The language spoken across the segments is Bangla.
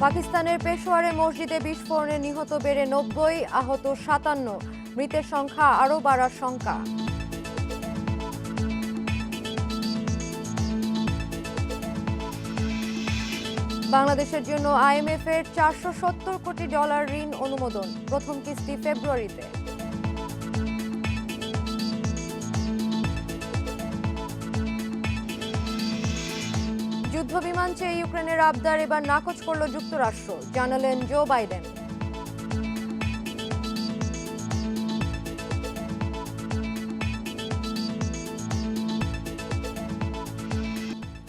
পাকিস্তানের পেশোয়ারে মসজিদে বিস্ফোরণে নিহত বেড়ে ৯০, আহত ৫৭, মৃতের সংখ্যা আরও বাড়ার শঙ্কা। বাংলাদেশের জন্য আইএমএফ-এর $৪৭০ কোটি ঋণ অনুমোদন, প্রথম কিস্তি ফেব্রুয়ারিতে। যুদ্ধবিমান চেয়ে ইউক্রেনের আবদার এবার নাকচ করল যুক্তরাষ্ট্র, জানালেন জো বাইডেন।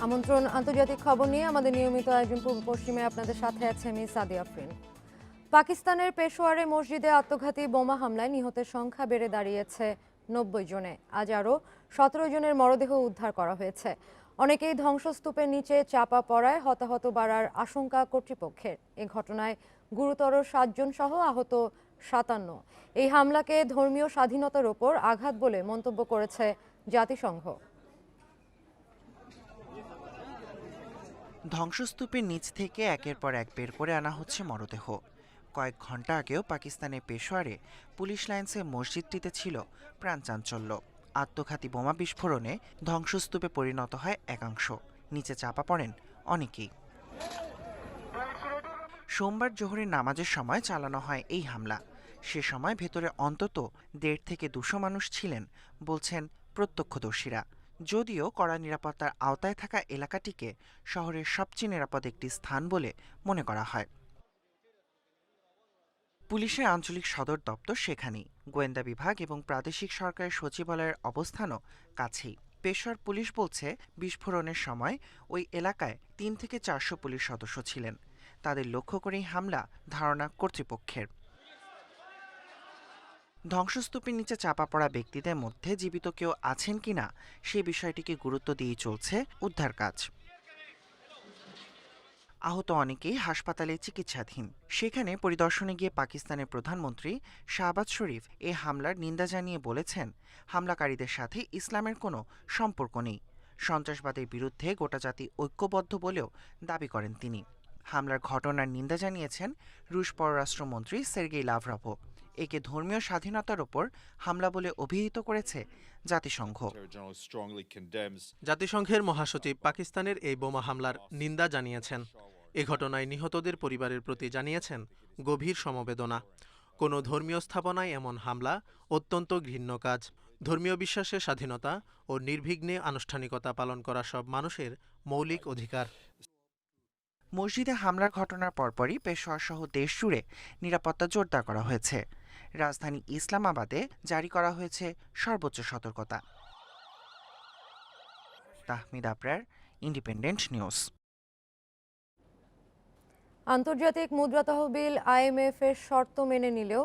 আমন্ত্রণ আন্তর্জাতিক খবর নিয়ে আমাদের নিয়মিত আয়োজন পূর্ব পশ্চিমে আপনাদের সাথে আছে আমি সাদিয়া আফরিন। পাকিস্তানের পেশোয়ারে মসজিদে আত্মঘাতী বোমা হামলায় নিহতের সংখ্যা বেড়ে দাঁড়িয়েছে ৯০ জনে। আজ আরও ১৭ জনের মরদেহ উদ্ধার করা হয়েছে। অনেকেই ধ্বংসস্তূপের নিচে চাপা পড়ায় হতাহত বাড়ার আশঙ্কা কর্তৃপক্ষের। এ ঘটনায় গুরুতর ৭ জন সহ আহত ৫৭। এই হামলাকে ধর্মীয় স্বাধীনতার ওপর আঘাত বলে মন্তব্য করেছে জাতিসংঘ। ধ্বংসস্তূপের নিচ থেকে একের পর এক বের করে আনা হচ্ছে মরদেহ। কয়েক ঘন্টা আগেও পাকিস্তানের পেশোয়ারে পুলিশ লাইন্সে মসজিদটিতে ছিল প্রাণচাঞ্চল্য। আত্মঘাতী বোমা বিস্ফোরণে ধ্বংসস্তূপে পরিণত হয় একাংশ, নিচে চাপা পড়েন অনেকেই। সোমবার জোহরের নামাজের সময় চালানো হয় এই হামলা। সে সময় ভেতরে অন্তত ১৫০ থেকে ২০০ মানুষ ছিলেন বলছেন প্রত্যক্ষদর্শীরা। যদিও কড়া নিরাপত্তার আওতায় থাকা এলাকাটিকে শহরের সবচেয়ে নিরাপদ একটি স্থান বলে মনে করা হয়। পুলিশের আঞ্চলিক সদর দপ্তর সেখানেই, গোয়েন্দা বিভাগ এবং প্রাদেশিক সরকারের সচিবালয়ের অবস্থানও কাছেই। পেশোয়ার পুলিশ বলছে বিস্ফোরণের সময় ওই এলাকায় ৩ থেকে ৪০০ পুলিশ সদস্য ছিলেন। তাদের লক্ষ্য করেই হামলা ধারণা কর্তৃপক্ষের। ধ্বংসস্তূপের নিচে চাপা পড়া ব্যক্তিদের মধ্যে জীবিত কেউ আছেন কিনা সে বিষয়টিকে গুরুত্ব দিয়েই চলছে উদ্ধার কাজ। আহত অনেকেই হাসপাতালে চিকিৎসাধীন। সেখানে পরিদর্শনে গিয়ে পাকিস্তানের প্রধানমন্ত্রী শাহবাজ শরীফ এ হামলার নিন্দা জানিয়ে বলেছেন, হামলাকারীদের সাথে ইসলামের কোনো সম্পর্ক নেই। সন্ত্রাসবাদের বিরুদ্ধে গোটা জাতি ঐক্যবদ্ধ বলেও দাবি করেন তিনি। হামলার ঘটনার নিন্দা জানিয়েছেন রুশ পররাষ্ট্রমন্ত্রী সের্গেই লাভরভও। একে ধর্মীয় স্বাধীনতার ওপর হামলা বলে অভিহিত করেছে জাতিসংঘ। জাতিসংঘের মহাসচিব পাকিস্তানের এই বোমা হামলার নিন্দা জানিয়েছেন। এ ঘটনায় নিহতদের পরিবারের প্রতি জানিয়েছেন গভীর সমবেদনা। কোনো ধর্মীয় স্থাপনায় এমন হামলা অত্যন্ত ঘৃণ্য কাজ। ধর্মীয় বিশ্বাসের স্বাধীনতা ও নির্বিঘ্নে আনুষ্ঠানিকতা পালন করা সব মানুষের মৌলিক অধিকার। মসজিদে হামলার ঘটনার পরপরই পেশোয়ার সহ দেশ জুড়ে নিরাপত্তা জোরদার করা হয়েছে। রাজধানী ইসলামাবাদে জারি করা হয়েছে সর্বোচ্চ সতর্কতা। Tahmid Abrar, independent news. আন্তর্জাতিক মুদ্রা তহবিল আইএমএফ-এর শর্ত মেনে নিলেও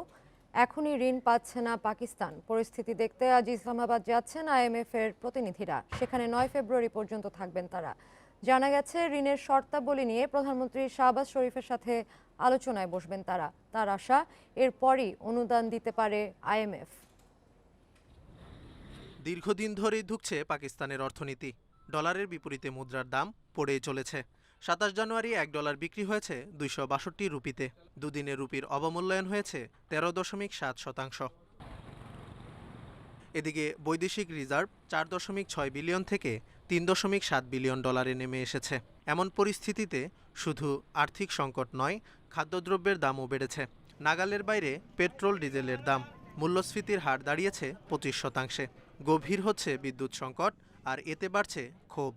এখনই ঋণ পাচ্ছে না পাকিস্তান। পরিস্থিতি দেখতে আজ ইসলামাবাদ যাচ্ছেন আইএমএফ-এর প্রতিনিধিরা। সেখানে ৯ ফেব্রুয়ারি পর্যন্ত থাকবেন তারা। জানা গেছে, ঋণের শর্তাবলী নিয়ে প্রধানমন্ত্রী শাহবাজ শরীফের সাথে আলোচনায় বসবেন তারা। তার আশা, এরপরই অনুদান দিতে পারে আইএমএফ। দীর্ঘদিন ধরেই ধুঁকছে পাকিস্তানের অর্থনীতি। ডলারের বিপরীতে মুদ্রার দাম পড়েই চলেছে। ২৭ জানুয়ারি $১ বিক্রি হয়েছে ২৬২ রুপিতে। দুদিনে রুপির অবমূল্যায়ন হয়েছে ১৩.৭%। এদিকে বৈদেশিক রিজার্ভ ৪.৬ বিলিয়ন থেকে ৩.৭ বিলিয়ন ডলারে নেমে এসেছে। এমন পরিস্থিতিতে শুধু আর্থিক সংকট নয়, খাদ্যদ্রব্যের দামও বেড়েছে। নাগালের বাইরে পেট্রোল ডিজেলের দাম। মূল্যস্ফীতির হার দাঁড়িয়েছে ২৫%। গভীর হচ্ছে বিদ্যুৎ সংকট, আর এতে বাড়ছে ক্ষোভ।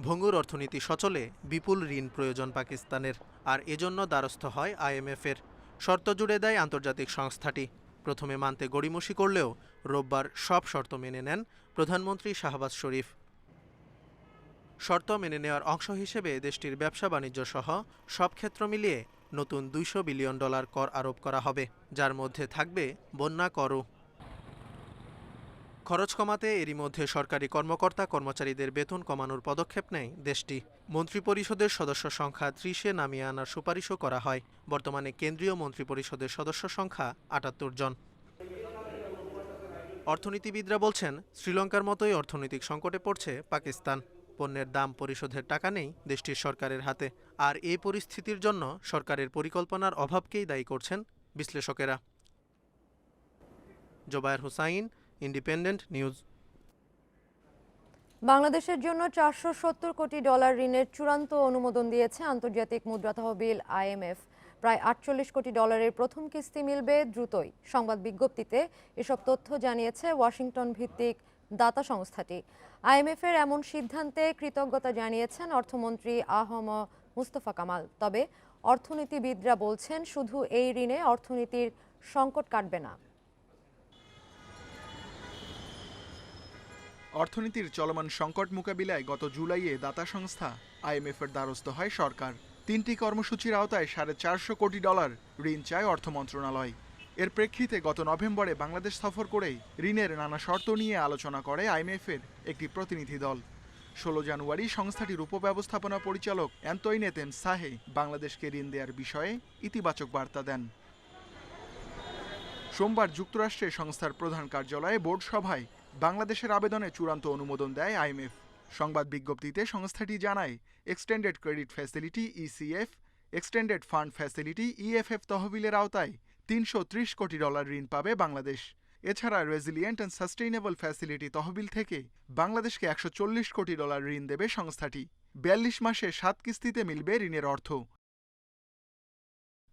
ভঙ্গুর অর্থনীতি সচলে বিপুল ঋণ প্রয়োজন পাকিস্তানের, আর এজন্য দ্বারস্থ হয় আইএমএফ-এর। শর্ত জুড়ে দেয় আন্তর্জাতিক সংস্থাটি। প্রথমে মানতে গড়িমসি করলেও রোববার সব শর্ত মেনে নেন প্রধানমন্ত্রী শাহবাজ শরীফ। শর্ত মেনে নেওয়ার অংশ হিসেবে দেশটির ব্যবসা বাণিজ্য সহ সব ক্ষেত্র মিলিয়ে নতুন $২০০ বিলিয়ন কর আরোপ করা হবে, যার মধ্যে থাকবে বন্যা করও। খরচ কমাতে এরই মধ্যে সরকারি কর্মকর্তা কর্মচারীদের বেতন কমানোর পদক্ষেপ নেয় দেশটি। মন্ত্রিপরিষদের সদস্য সংখ্যা ৩০-এ নামিয়ে আনার সুপারিশও করা হয়। বর্তমানে কেন্দ্রীয় মন্ত্রিপরিষদের সদস্য সংখ্যা ৭৮ জন। অর্থনীতিবিদরা বলছেন, শ্রীলঙ্কার মতোই অর্থনৈতিক সংকটে পড়ছে পাকিস্তান। পণ্যের দাম পরিশোধের টাকা নেই দেশটির সরকারের হাতে। আর এই পরিস্থিতির জন্য সরকারের পরিকল্পনার অভাবকেই দায়ী করছেন বিশ্লেষকেরা। Zobayer Hussain, Independent News. বাংলাদেশের জন্য $470 কোটি ঋণের চূড়ান্ত অনুমোদন দিয়েছে আন্তর্জাতিক মুদ্রা তহবিল IMF। প্রায় $48 কোটি প্রথম কিস্তি মিলবে দ্রুতই। সংবাদ বিজ্ঞপ্তিতে এসব তথ্য জানিয়েছে ওয়াশিংটন ভিত্তিক দাতা সংস্থাটি। IMF-এর এমন সিদ্ধান্তে কৃতজ্ঞতা জানিয়েছেন অর্থমন্ত্রী আ.হ.ম মুস্তফা কামাল। তবে অর্থনীতিবিদরা বলছেন শুধু এই ঋণে অর্থনীতির সংকট কাটবে না। অর্থনীতির চলমান সংকট মোকাবিলায় গত জুলাইয়ে দাতা সংস্থা IMF-এর দ্বারস্থ হয় সরকার। 3টি কর্মসূচির আওতায় $450 কোটি ঋণ চায় অর্থ মন্ত্রণালয়। এর প্রেক্ষিতে গত নভেম্বরে বাংলাদেশ সফর করেই ঋণের নানা শর্ত নিয়ে আলোচনা করে IMF-এর একটি প্রতিনিধি দল। 16 জানুয়ারি সংস্থাটির উপব্যবস্থাপনা পরিচালক অ্যান্তোইনেতেন সাহে বাংলাদেশকে ঋণ দেওয়ার বিষয়ে ইতিবাচক বার্তা দেন। সোমবার যুক্তরাষ্ট্রে সংস্থার প্রধান কার্যালয়ে বোর্ড সভায় বাংলাদেশের আবেদনে চূড়ান্ত অনুমোদন দেয় IMF। সংবাদ বিজ্ঞপ্তিতে সংস্থাটি জানায়, extended credit facility ECF, extended fund facility EFF তহবিলের আওতায় $330 কোটি ঋণ পাবে বাংলাদেশ। এছাড়া রেজিলিয়েন্ট অ্যান্ড সাস্টেইনেবল ফ্যাসিলিটি তহবিল থেকে বাংলাদেশকে $140 কোটি ঋণ দেবে সংস্থাটি। 42 মাসে 7 কিস্তিতে মিলবে ঋণের অর্থ।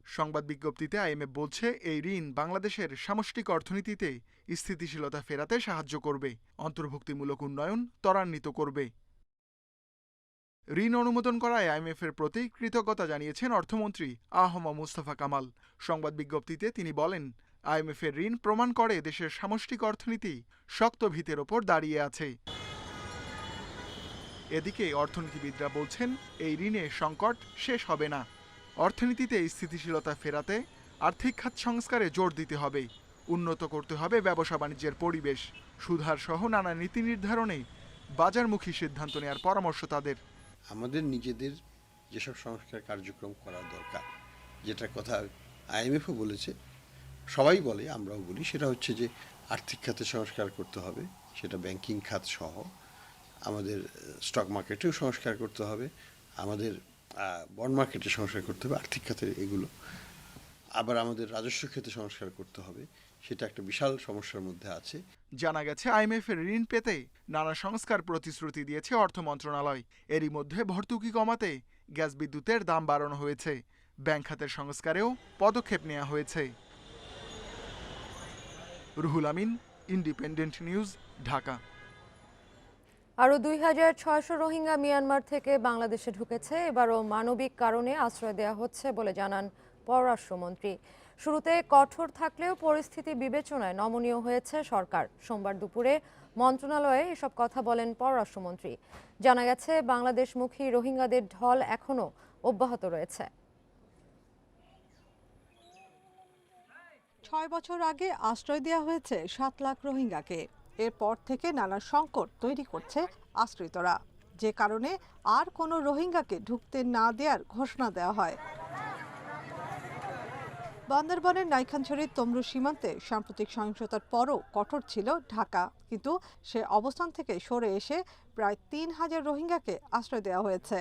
সংবাদ বিজ্ঞপ্তিতে IMF বলছে, এই ঋণ বাংলাদেশের সামষ্টিক অর্থনীতিতে স্থিতিশীলতা ফেরাতে সাহায্য করবে, অন্তর্ভুক্তিমূলক উন্নয়ন ত্বরান্বিত করবে। ঋণ অনুমোদন করায় IMF-এর প্রতি কৃতজ্ঞতা জানিয়েছেন অর্থমন্ত্রী আ.হ.ম মুস্তফা কামাল। সংবাদ বিজ্ঞপ্তিতে তিনি বলেন, IMF-এর ঋণ প্রমাণ করে দেশের সামষ্টিক অর্থনীতি শক্ত ভিতের ওপর দাঁড়িয়ে আছে। এদিকে অর্থনীতিবিদরা বলছেন, এই ঋণে সংকট শেষ হবে না। অর্থনীতিতে স্থিতিশীলতা ফেরাতে আর্থিক খাত সংস্কারে জোর দিতে হবে, উন্নত করতে হবে ব্যবসা বাণিজ্যের পরিবেশ, সুধার সহ নানা নীতি নির্ধারণে বাজারমুখী সিদ্ধান্ত নেওয়ার পরামর্শ তাদের। আমাদের নিজেদের যেসব সংস্কার কার্যক্রম করা দরকার, যেটার কথা IMF-ও বলেছে, সবাই বলে, আমরাও বলি, সেটা হচ্ছে যে আর্থিক খাতে সংস্কার করতে হবে, সেটা ব্যাংকিং খাত সহ। আমাদের স্টক মার্কেটেও সংস্কার করতে হবে, আমাদের বন্ড মার্কেটে সংস্কার করতে হবে, আর্থিক খাতের এগুলো। আবার আমাদের রাজস্ব খাতে সংস্কার করতে হবে, সেটা একটা বিশাল সমস্যার মধ্যে আছে। জানা গেছে, IMF-এর ঋণ পেতে নানা সংস্কার প্রতিশ্রুতি দিয়েছে অর্থ মন্ত্রণালয়। এরই মধ্যে ভর্তুকি কমাতে গ্যাস বিদ্যুতের দাম বাড়ানো হয়েছে, ব্যাংক খাতের সংস্কারেও পদক্ষেপ নেওয়া হয়েছে। Ruhul Amin, independent News, Dhaka. আরও 2600 রোহিঙ্গা মিয়ানমার থেকে বাংলাদেশে ঢুকেছে। এবারও মানবিক কারণে আশ্রয় দেওয়া হচ্ছে বলে জানান পররাষ্ট্রমন্ত্রী। শুরুতে কঠোর থাকলেও পরিস্থিতি বিবেচনায় নমনীয় হয়েছে সরকার। সোমবার দুপুরে মন্ত্রণালয়ে এসব কথা বলেন পররাষ্ট্রমন্ত্রী। জানা গেছে, বাংলাদেশমুখী রোহিঙ্গাদের ঢল এখনও অব্যাহত রয়েছে। 6 বছর আগে আশ্রয় দেওয়া হয়েছে 7 লাখ রোহিঙ্গাকে। এরপর থেকে নানা সংকট তৈরি করছে আশ্রিতরা, যে কারণে আর কোনো রোহিঙ্গাকে ঢুকতে না দেওয়ার ঘোষণা দেওয়া হয়। বান্দরবানের নাইখানছড়ির তমরু সীমান্তে সাম্প্রতিক সহিংসতার পরও কঠোর ছিল ঢাকা, কিন্তু সে অবস্থান থেকে সরে এসে প্রায় 3000 রোহিঙ্গাকে আশ্রয় দেওয়া হয়েছে।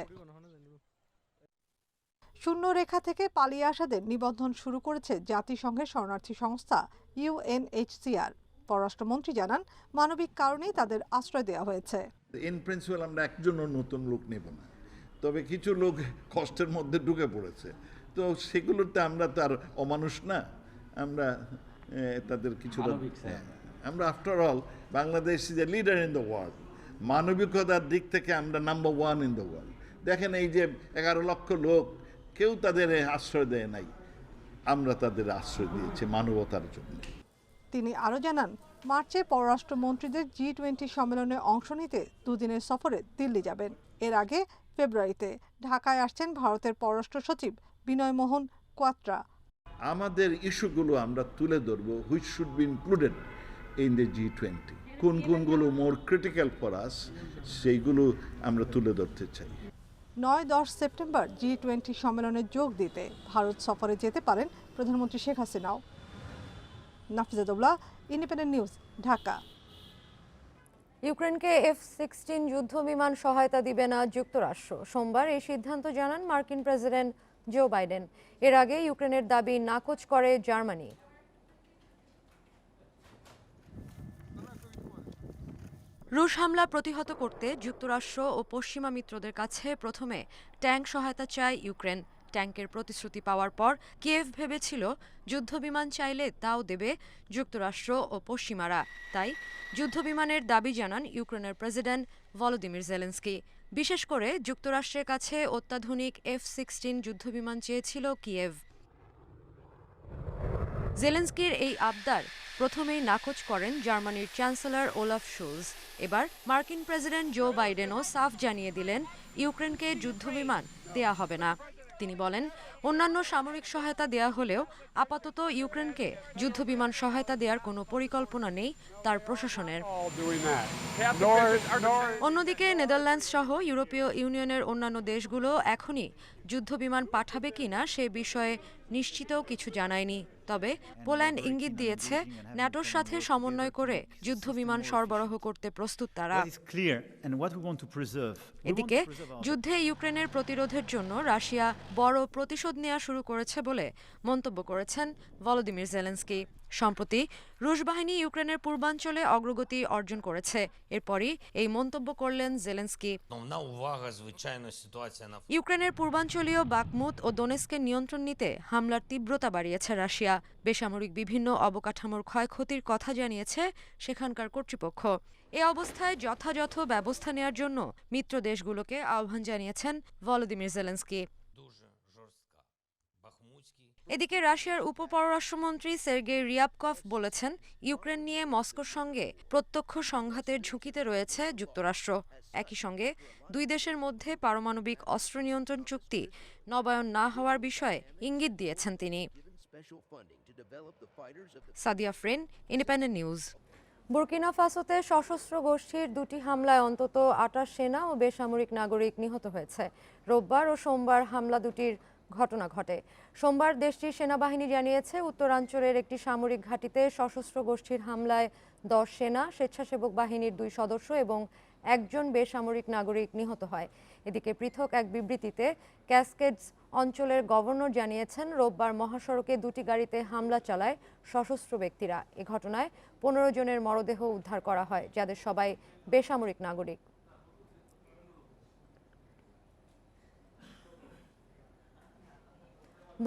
শূন্য রেখা থেকে পালিয়ে আসাদের নিবন্ধন শুরু করেছে জাতিসংঘের শরণার্থী সংস্থা UNHCR। পররাষ্ট্রমন্ত্রী জানান, মানবিক কারণেই তাদের আশ্রয় দেওয়া হয়েছে। ইন প্রিন্সিপাল আমরা একজনও নতুন লোক নেব না, তবে কিছু লোক কষ্টের মধ্যে ঢুকে পড়েছে, তো সেগুলোতে আমরা তার অমানুষ না, আমরা তাদের কিছুটা, আমরা after all Bangladesh is a leader in the world. মানবিকতার দিক থেকে আমরা নাম্বার 1 ইন দ্য ওয়ার্ল্ড। দেখেন, এই যে 11 লক্ষ লোক, কেউ তাদের আশ্রয় দেয় নাই, আমরা তাদের আশ্রয় দিয়েছি মানবতার জন্য। তিনি আরও জানান, মার্চে পররাষ্ট্রমন্ত্রীদের G20 সম্মেলনে অংশ নিতে দুদিনের সফরে দিল্লি যাবেন। এর আগে ফেব্রুয়ারিতে ঢাকায় আসছেন ভারতের পররাষ্ট্র সচিব বিনয় মোহন কোয়াত্রা। আমাদের ইস্যুগুলো আমরা তুলে ধরবো, which should be included in the G20। কোনগুলো মোর ক্রিটিক্যাল ফর আস, সেইগুলো আমরা তুলে ধরতে চাই। 9-10 সেপ্টেম্বর G20 সম্মেলনে যোগ দিতে ভারত সফরে যেতে পারেন প্রধানমন্ত্রী শেখ হাসিনাও। Nafiza Daula, Independent News, Dhaka. ইউক্রেনকে F-16 যুদ্ধ বিমান সহায়তা দিবে না যুক্তরাষ্ট্র। সোমবার এই সিদ্ধান্ত জানান মার্কিন প্রেসিডেন্ট জো বাইডেন। এর আগে ইউক্রেনের দাবি নাকচ করে জার্মানি। রুশ হামলা প্রতিহত করতে যুক্তরাষ্ট্র ও পশ্চিমা মিত্রদের কাছে প্রথমে ট্যাঙ্ক সহায়তা চায় ইউক্রেন। ট্যাঙ্কের প্রতিশ্রুতি পাওয়ার পর কিয়েভ ভেবেছিল যুদ্ধবিমান চাইলে তাও দেবে যুক্তরাষ্ট্র ও পশ্চিমারা। তাই যুদ্ধবিমানের দাবি জানান ইউক্রেনের প্রেসিডেন্ট ভলোদিমির জেলেনস্কি। বিশেষ করে যুক্তরাষ্ট্রের কাছে অত্যাধুনিক F-16 যুদ্ধবিমান চেয়েছিল কিয়েভ। জেলেনস্কির এই আবদার প্রথমেই নাকচ করেন জার্মানির চ্যান্সেলর ওলাফ শোলজ। এবার মার্কিন প্রেসিডেন্ট জো বাইডেনও সাফ জানিয়ে দিলেন ইউক্রেনকে যুদ্ধবিমান দেয়া হবে না। তিনি বলেন, অন্যান্য সামরিক সহায়তা দেয়া হলেও আপাতত ইউক্রেনকে যুদ্ধবিমান সহায়তা দেওয়ার কোনো পরিকল্পনা নেই তার প্রশাসনের। অন্যদিকে নেদারল্যান্ডস সহ ইউরোপীয় ইউনিয়নের অন্যান্য দেশগুলো এখনই যুদ্ধবিমান পাঠাবে কিনা সে বিষয়ে নিশ্চিত কিছু জানায়নি। তবে পোল্যান্ড ইঙ্গিত দিয়েছে ন্যাটোর সাথে সমন্বয় করে যুদ্ধবিমান সরবরাহ করতে প্রস্তুত তারা। এদিকে যুদ্ধে ইউক্রেনের প্রতিরোধের জন্য রাশিয়া বড় প্রতিশোধ নেওয়া শুরু করেছে বলে মন্তব্য করেছেন ভলোদিমির জেলেনস্কি। সম্প্রতি রুশ বাহিনী ইউক্রেনের পূর্বাঞ্চলে অগ্রগতি অর্জন করেছে। এরপরই এই মন্তব্য করলেন জেলেনস্কি। ইউক্রেনের পূর্বাঞ্চলীয় বাকমুত ও দোনেস্কের নিয়ন্ত্রণ নিতে হামলার তীব্রতা বাড়িয়েছে রাশিয়া। বেসামরিক বিভিন্ন অবকাঠামোর ক্ষয়ক্ষতির কথা জানিয়েছে সেখানকার কর্তৃপক্ষ। এ অবস্থায় যথাযথ ব্যবস্থা নেওয়ার জন্য মিত্র দেশগুলোকে আহ্বান জানিয়েছেন ভলোদিমির জেলেনস্কি। এদিকে রাশিয়ার উপপররাষ্ট্রমন্ত্রী সের্গেই রিয়াবকভ বলেছেন, ইউক্রেন নিয়ে মস্কোর সঙ্গে প্রত্যক্ষ সংঘাতের ঝুঁকিতে রয়েছে যুক্তরাষ্ট্র। একই সঙ্গে দুই দেশের মধ্যে পারমাণবিক অস্ত্র নিয়ন্ত্রণ চুক্তি নবায়ন না হওয়ার বিষয়ে ইঙ্গিত দিয়েছেন তিনি। Sadia Afrin, Independent News. Burkina ফাসোতে সশস্ত্র গোষ্ঠীর দুটি হামলায় অন্তত 28 সেনা ও বেসামরিক নাগরিক নিহত হয়েছে। রোববার ও সোমবার হামলা দুটির ঘটনা ঘটে। সোমবার দেশটির সেনাবাহিনী জানিয়েছে, উত্তরাঞ্চলের একটি সামরিক ঘাঁটিতে সশস্ত্র গোষ্ঠীর হামলায় 10 সেনা, স্বেচ্ছাসেবক বাহিনীর 2 সদস্য এবং একজন বেসামরিক নাগরিক নিহত হয়। এদিকে পৃথক এক বিবৃতিতে ক্যাসকেডস অঞ্চলের গভর্নর জানিয়েছেন, রোববার মহাসড়কে দুটি গাড়িতে হামলা চালায় সশস্ত্র ব্যক্তিরা। এ ঘটনায় 15 জনের মরদেহ উদ্ধার করা হয়, যাদের সবাই বেসামরিক নাগরিক।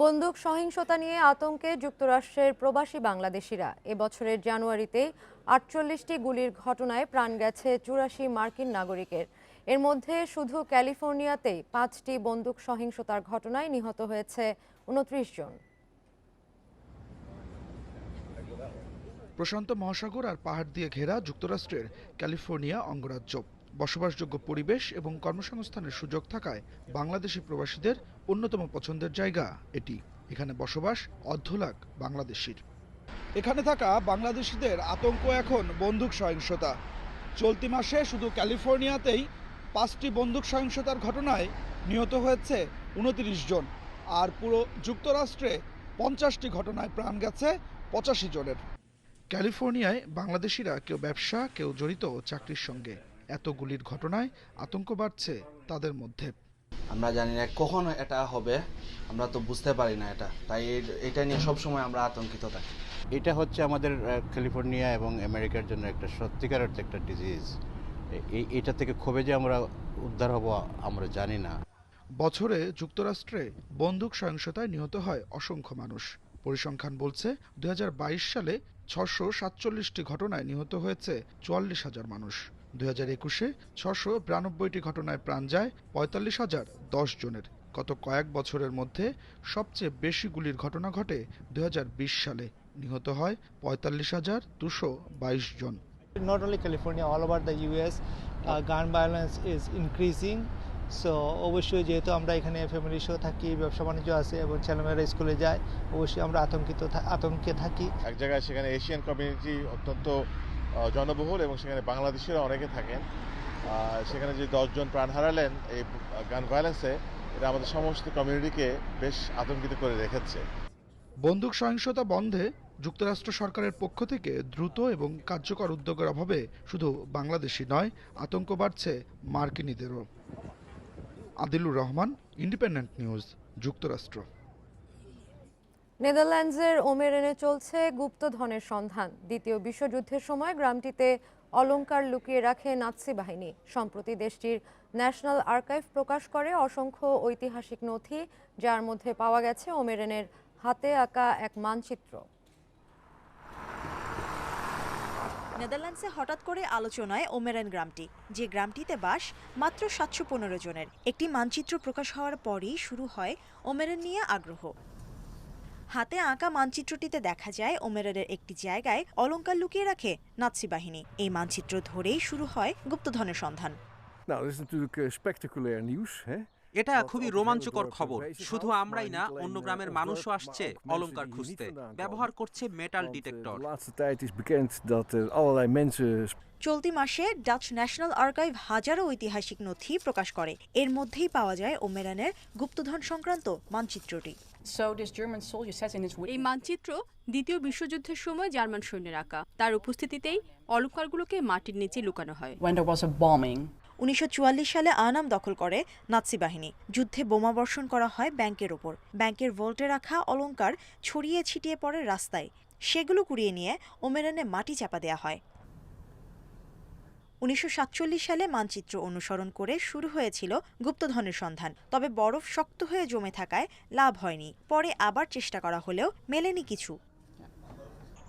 বন্দুক সহিংসতা নিয়ে আতঙ্কে যুক্তরাষ্ট্রের প্রবাসী বাংলাদেশিরা। এবছরের জানুয়ারিতেই 48টি গুলির ঘটনায় প্রাণ গেছে 84 মার্কিন নাগরিকের। এর মধ্যে শুধু ক্যালিফোর্নিয়াতেই 5টি বন্দুক সহিংসতার ঘটনায় নিহত হয়েছে 29 জন। প্রশান্ত মহাসাগর আর পাহাড় দিয়ে ঘেরা যুক্তরাষ্ট্রের ক্যালিফোর্নিয়া অঙ্গরাজ্য। বসবাসযোগ্য পরিবেশ এবং কর্মসংস্থানের সুযোগ থাকায় বাংলাদেশি প্রবাসীদের অন্যতম পছন্দের জায়গা এটি। এখানে বসবাস অর্ধলাখ বাংলাদেশির। এখানে থাকা বাংলাদেশিদের আতঙ্ক এখন বন্দুক সহিংসতা। চলতি মাসে শুধু ক্যালিফোর্নিয়াতেই 5টি বন্দুক সহিংসতার ঘটনায় নিহত হয়েছে 29 জন, আর পুরো যুক্তরাষ্ট্রে 50টি ঘটনায় প্রাণ গেছে 85 জনের। ক্যালিফোর্নিয়ায় বাংলাদেশিরা কেউ ব্যবসা, কেউ জড়িত চাকরির সঙ্গে। এত গুলির ঘটনায় আতঙ্ক বাড়ছে তাদের মধ্যে। আমরা জানি না কখন এটা হবে, আমরা তো বুঝতে পারি না এটা, তাই এটা নিয়ে সবসময় আমরা আতঙ্কিত থাকি। এটা হচ্ছে আমাদের ক্যালিফোর্নিয়া এবং আমেরিকার জন্য একটা সত্যিকার অর্থে একটা ডিজিজ। এটা থেকে কবে যে আমরা উদ্ধার হব আমরা জানি না। বছরে যুক্তরাষ্ট্রে বন্দুক সহিংসতায় নিহত হয় অসংখ্য মানুষ। পরিসংখ্যান বলছে 2022 সালে 647টি ঘটনায় নিহত হয়েছে 44,000 মানুষ। 2021-এ 692টি ঘটনায় প্রাণ যায় 45,010 জনের। গত কয়েক বছরের মধ্যে সবচেয়ে বেশি গুলির ঘটনা ঘটে 2020 সালে। নিহত হয় 45,222 জন। Not only California, all over the US, gun violence is increasing. So অবশ্যই যেহেতু আমরা এখানে ফ্যামিলির সাথে থাকি, ব্যবসা বাণিজ্য আছে এবং ছেলেমেয়েরা স্কুলে যায়, অবশ্যই আমরা আতঙ্কে থাকি। এক জায়গায় সেখানে এশিয়ান কমিউনিটি অত্যন্ত জনবহুল এবং সেখানে বাংলাদেশিরা অনেকে থাকেন। সেখানে যে 10 জন প্রাণ হারালেন এই গান ভায়োলেন্সে, এটা আমাদের সমস্ত কমিউনিটিকে বেশ আতঙ্কিত করে রেখেছে। বন্দুক সহিংসতা বন্ধে যুক্তরাষ্ট্র সরকারের পক্ষ থেকে দ্রুত এবং কার্যকর উদ্যোগের অভাবে শুধু বাংলাদেশই নয়, আতঙ্ক বাড়ছে মার্কিনীদেরও। আদিলুর রহমান, ইন্ডিপেন্ডেন্ট নিউজ, যুক্তরাষ্ট্র। নেদারল্যান্ডসের ওমেরেনে চলছে গুপ্তধনের সন্ধান। দ্বিতীয় বিশ্বযুদ্ধের সময় গ্রামটিতে অলংকার লুকিয়ে রাখে নাৎসি বাহিনী। সম্প্রতি দেশটির ন্যাশনাল আর্কাইভ প্রকাশ করে অসংখ্য ঐতিহাসিক নথি, যার মধ্যে পাওয়া গেছে ওমেরেনের হাতে আঁকা এক মানচিত্র। নেদারল্যান্ডসে হঠাৎ করে আলোচনায় ওমেরেন গ্রামটি, যে গ্রামটিতে বাস মাত্র 715 জনের। একটি মানচিত্র প্রকাশ হওয়ার পরই শুরু হয় ওমেরেন নিয়ে আগ্রহ। হাতে আঁকা মানচিত্রটিতে দেখা যায় ওমেরেনের একটি জায়গায় অলংকার লুকিয়ে রাখে নাৎসি বাহিনী। এই মানচিত্র ধরেই শুরু হয় গুপ্তধনের সন্ধান। এটা খুবই রোমাঞ্চকর খবর। শুধু আমরাই না, অন্য গ্রামের মানুষও আসছে অলংকার খুঁজতে, ব্যবহার করছে মেটাল ডিটেক্টর। চলতি মাসে ডাচ ন্যাশনাল আর্কাইভ হাজারো ঐতিহাসিক নথি প্রকাশ করে। এর মধ্যেই পাওয়া যায় ওমেরানের গুপ্তধন সংক্রান্ত মানচিত্রটি। এই মানচিত্র দ্বিতীয় বিশ্বযুদ্ধের সময় জার্মান সৈন্যের আঁকা। তার উপস্থিতিতেই অলংকারগুলোকে মাটির নিচে লুকানো হয়। 1944 সালে আনাম দখল করে নাৎসি বাহিনী। যুদ্ধে বোমা বর্ষণ করা হয় ব্যাংকের ওপর। ব্যাংকের ভল্টে রাখা অলংকার ছড়িয়ে ছিটিয়ে পড়ে রাস্তায়। সেগুলো কুড়িয়ে নিয়ে ওমেরানে মাটি চাপা দেয়া হয়। 1947 সালে মানচিত্র অনুসরণ করে শুরু হয়েছিল গুপ্তধনের সন্ধান। তবে বরফ শক্ত হয়ে জমে থাকায় লাভ হয়নি। পরে আবার চেষ্টা করা হলেও মেলেনি কিছু।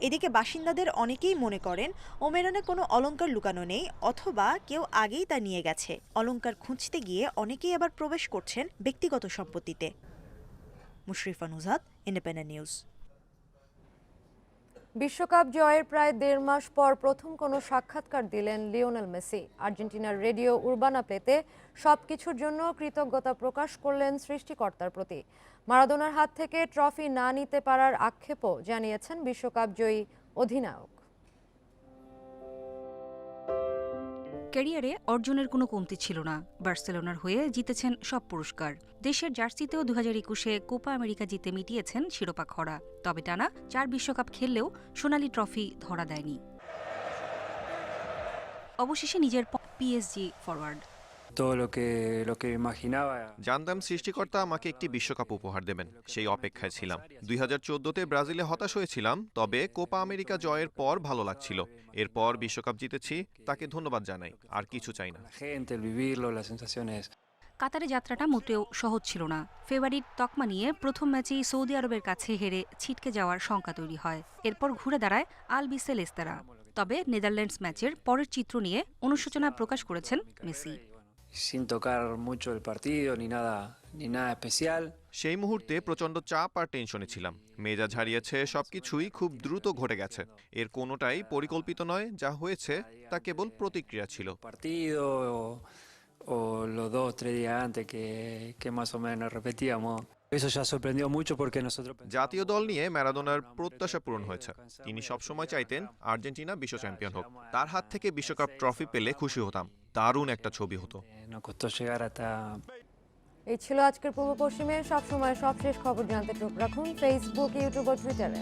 এদিকে বাসিন্দাদের অনেকেই মনে করেন ওমেরানে কোনো অলংকার লুকানো নেই, অথবা কেউ আগেই তা নিয়ে গেছে। অলংকার খুঁজতে গিয়ে অনেকেই আবার প্রবেশ করছেন ব্যক্তিগত সম্পত্তিতে। Mushrifa Nuzhat, independent news. বিশ্বকাপ জয়ের প্রায় 1.5 মাস পর প্রথম কোনো সাক্ষাৎকার দিলেন লিওনেল মেসি। আর্জেন্টিনার রেডিও উরবানা প্লেতে সবকিছুর জন্য কৃতজ্ঞতা প্রকাশ করলেন সৃষ্টিকর্তার প্রতি। মারাদোনার হাত থেকে ট্রফি না নিতে পারার আক্ষেপও জানিয়েছেন বিশ্বকাপ জয়ী অধিনায়ক। ক্যারিয়ারে অর্জনের কোনো কমতি ছিল না। বার্সেলোনার হয়ে জিতেছেন সব পুরস্কার। দেশের জার্সিতেও 2021-এ কোপা আমেরিকা জিতে মিটিয়েছেন শিরোপা খরা। তবে টানা 4 বিশ্বকাপ খেললেও সোনালি ট্রফি ধরা দেয়নি। অবশেষে নিজের পিএসজি ফরওয়ার্ড। জানতাম সৃষ্টিকর্তা আমাকে একটি বিশ্বকাপ উপহার দেবেন, সেই অপেক্ষায় ছিলাম। 2014-তে ব্রাজিলে হতাশ হয়েছিলাম, তবে কোপা আমেরিকা জয়ের পর ভালো লাগছিল। এরপর বিশ্বকাপ জিতেছি, তাকে ধন্যবাদ জানাই, আর কিছু চাই না। কাতারে যাত্রাটা মোটেও সহজ ছিল না। ফেভারিট তকমা নিয়ে প্রথম ম্যাচেই সৌদি আরবের কাছে হেরে ছিটকে যাওয়ার শঙ্কা তৈরি হয়। এরপর ঘুরে দাঁড়ায় আল বিসেলেস্তারা। তবে নেদারল্যান্ডস ম্যাচের পরের চিত্র নিয়ে অনুশোচনা প্রকাশ করেছেন মেসি। সেই মুহূর্তে প্রচন্ড চাপ আর টেনশনে ছিলাম। মেজাজ হারিয়েছে, সবকিছুই খুব দ্রুত ঘটে গেছে। এর কোনোটাই পরিকল্পিত নয়, যা হয়েছে তা কেবল প্রতিক্রিয়া ছিল। জাতীয় দল নিয়ে ম্যারাডোনার প্রত্যাশা পূরণ হয়েছে। তিনি সবসময় চাইতেন আর্জেন্টিনা বিশ্ব চ্যাম্পিয়ন হোক। তার হাত থেকে বিশ্বকাপ ট্রফি পেলে খুশি হতাম। দারুণ একটা ছবি হতো। এই ছিল আজকের পূর্ব পশ্চিমে। সবসময় সবশেষ খবর জানতে চোখ রাখুন ফেসবুক, ইউটিউব ও টুইটারে।